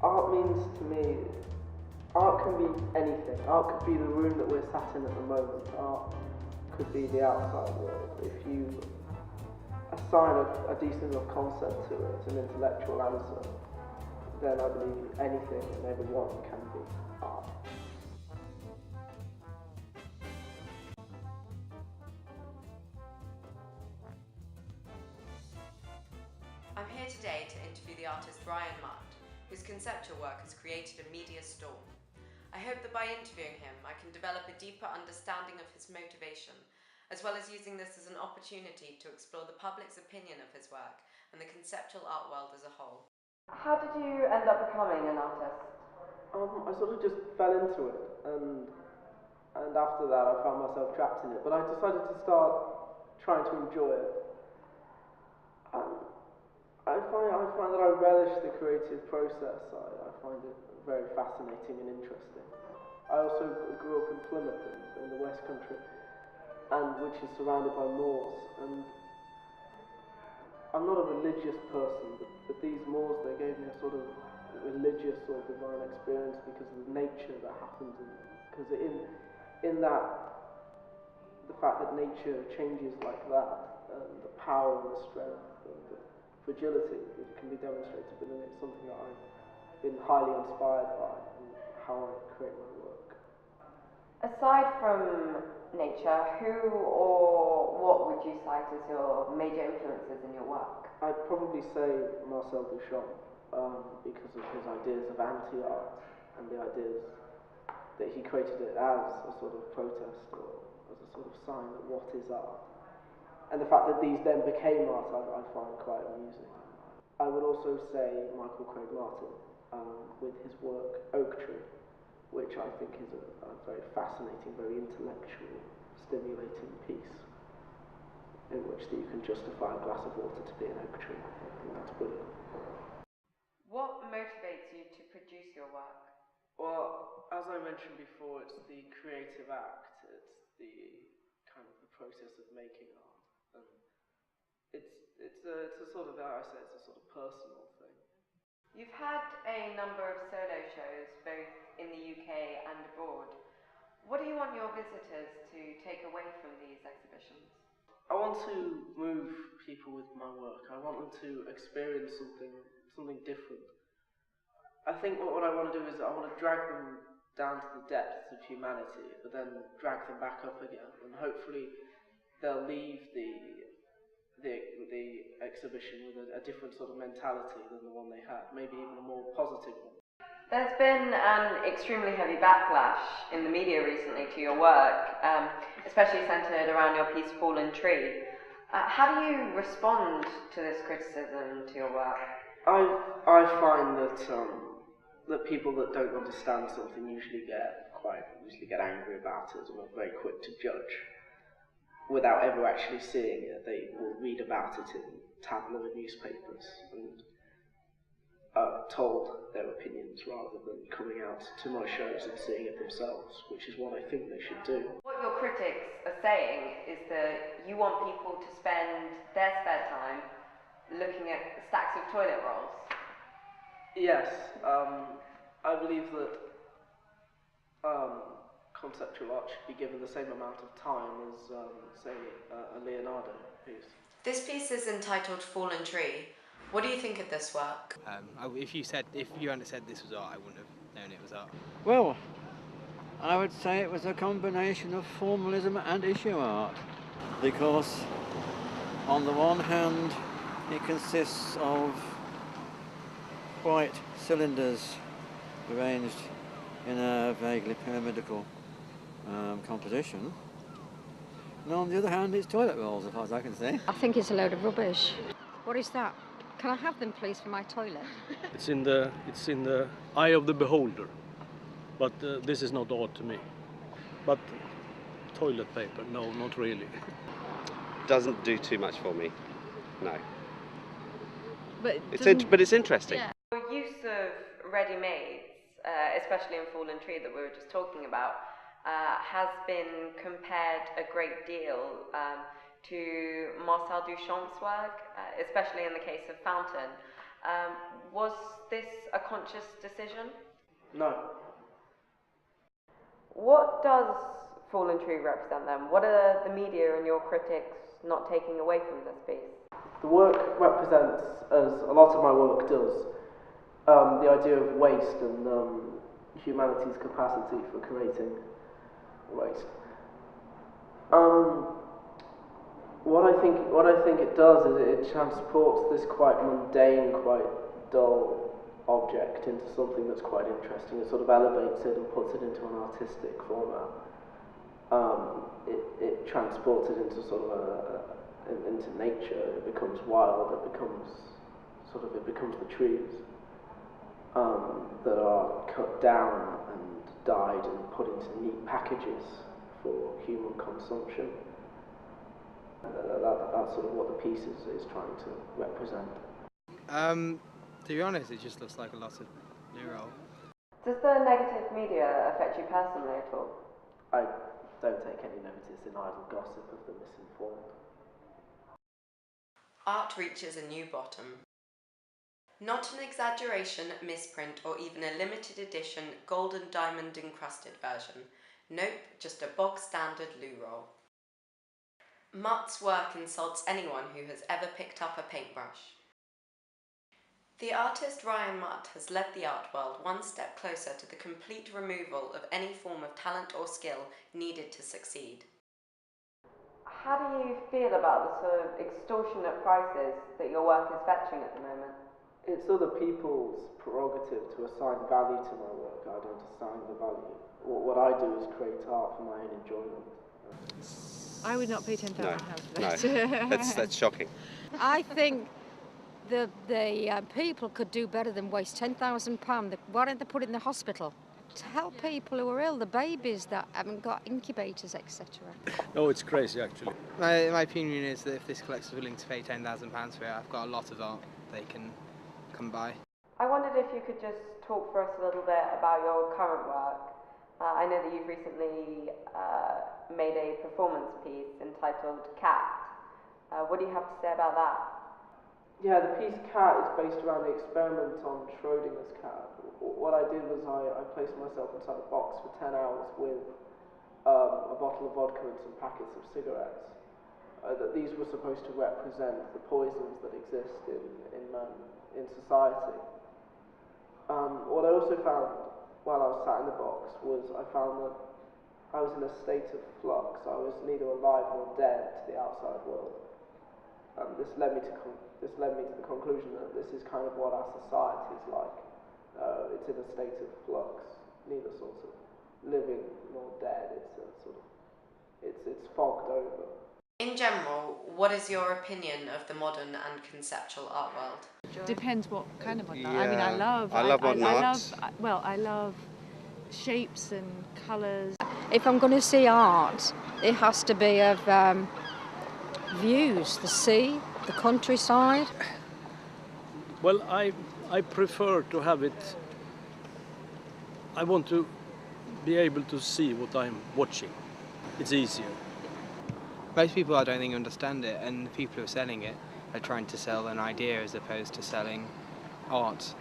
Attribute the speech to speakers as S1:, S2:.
S1: Art means to me, art can be anything. Art could be the room that we're sat in at the moment. Art could be the outside world. If you assign a decent enough concept to it, an intellectual answer, then I believe anything and everyone can be art.
S2: I'm here today to interview the artist Mutt, whose conceptual work has created a media storm. I hope that by interviewing him, I can develop a deeper understanding of his motivation, as well as using this as an opportunity to explore the public's opinion of his work and the conceptual art world as a whole. How did you end up becoming an artist?
S1: I sort of just fell into it, and after that I found myself trapped in it, but I decided to start trying to enjoy it. I find that I relish the creative process. I find it very fascinating and interesting. I also grew up in Plymouth in the West Country, and which is surrounded by moors, and I'm not a religious person, but these moors, they gave me a sort of religious or divine experience because of the nature that happens in them. Because in that, the fact that nature changes like that, and the power and the strength and the fragility that can be demonstrated within it, something that I've been highly inspired by and how I create my work.
S2: Aside from nature, who or what would you cite as your major influences in your work?
S1: I'd probably say Marcel Duchamp, because of his ideas of anti-art and the ideas that he created it as a sort of protest or as a sort of sign that what is art. And the fact that these then became art, I find quite amusing. I would also say Michael Craig Martin, with his work Oak Tree, which I think is a very fascinating, very intellectual, stimulating piece, in which that you can justify a glass of water to be an oak tree. I think that's brilliant.
S2: What motivates you to produce your work?
S1: Well, as I mentioned before, it's the creative act. It's the kind of the process of making art. And it's a sort of, I say, it's a sort of personal thing.
S2: You've had a number of solo shows, both in the UK and abroad. What do you want your visitors to take away from these exhibitions?
S1: I want to move people with my work. I want them to experience something different. I think what I want to do is I want to drag them down to the depths of humanity, but then drag them back up again, and hopefully they'll leave the exhibition with a different sort of mentality than the one they had, maybe even a more positive one.
S2: There's been an extremely heavy backlash in the media recently to your work, especially centred around your piece Fallen Tree. How do you respond to this criticism to your work?
S1: I find that people that don't understand something usually get angry about it and are very quick to judge. Without ever actually seeing it, they will read about it in tabloid newspapers and are told their opinions rather than coming out to my shows and seeing it themselves, which is what I think they should do.
S2: What your critics are saying is that you want people to spend their spare time looking at stacks of toilet rolls.
S1: Yes, I believe that conceptual art should be given the same amount of time as, say, a Leonardo piece.
S2: This piece is entitled Fallen Tree. What do you think of this work?
S3: If you hadn't said this was art, I wouldn't have known it was art.
S4: Well, I would say it was a combination of formalism and issue art, because on the one hand it consists of white cylinders arranged in a vaguely pyramidical composition, and on the other hand it's toilet rolls, as far as I can see.
S5: I think it's a load of rubbish. What is that? Can I have them, please, for my toilet?
S6: It's in the eye of the beholder, but this is not art to me. But toilet paper, no, not really.
S7: Doesn't do too much for me, no.
S5: But
S7: it's interesting.
S5: Yeah.
S2: Your use of ready-mades, especially in Fallen Tree that we were just talking about, has been compared a great deal to Marcel Duchamp's work, especially in the case of Fountain. Was this a conscious decision?
S1: No.
S2: What does Fallen Tree represent then? What are the media and your critics not taking away from this piece?
S1: The work represents, as a lot of my work does, the idea of waste and humanity's capacity for creating waste. What I think it does is it transports this quite mundane, quite dull object into something that's quite interesting. It sort of elevates it and puts it into an artistic format. It transports it into sort of into nature. It becomes wild. It becomes the trees that are cut down and dyed and put into neat packages for human consumption. That's sort of what the piece is trying to represent.
S3: To be honest, it just looks like a lot of loo roll.
S2: Does the negative media affect you personally at all?
S1: I don't take any notice in idle gossip of the misinformed.
S2: Art reaches a new bottom. Not an exaggeration, misprint, or even a limited edition gold and diamond encrusted version. Nope, just a bog standard loo roll. Mutt's work insults anyone who has ever picked up a paintbrush. The artist Ryan Mutt has led the art world one step closer to the complete removal of any form of talent or skill needed to succeed. How do you feel about the sort of extortionate prices that your work is fetching at the moment?
S1: It's other people's prerogative to assign value to my work. I don't assign the value. What I do is create art for my own enjoyment.
S8: I would not pay £10,000 for
S7: No,
S8: that.
S7: that's shocking.
S5: I think the people could do better than waste £10,000. Why don't they put it in the hospital to help people who are ill, the babies that haven't got incubators, etc.
S6: No, it's crazy actually.
S3: My opinion is that if this collector's willing to pay £10,000 for it, I've got a lot of art they can come by.
S2: I wondered if you could just talk for us a little bit about your current work. I know that you've recently made a performance piece entitled Cat. What do you have to say about that?
S1: Yeah, the piece Cat is based around the experiment on Schrodinger's cat. What I did was I placed myself inside a box for 10 hours with a bottle of vodka and some packets of cigarettes. That these were supposed to represent the poisons that exist in society. What I also found while I was sat in the box was I found that I was in a state of flux. I was neither alive nor dead to the outside world. This led me to the conclusion that this is kind of what our society is like. It's in a state of flux, neither sort of living nor dead. It's fogged over.
S2: In general, what is your opinion of the modern and conceptual art world?
S8: Depends what kind of modern art.
S7: Yeah.
S8: I mean, I love
S7: modern art.
S8: I love shapes and colours.
S5: If I'm going to see art, it has to be of views, the sea, the countryside.
S6: Well, I prefer to have it. I want to be able to see what I'm watching. It's easier.
S3: Most people, I don't think, understand it, and the people who are selling it are trying to sell an idea as opposed to selling art.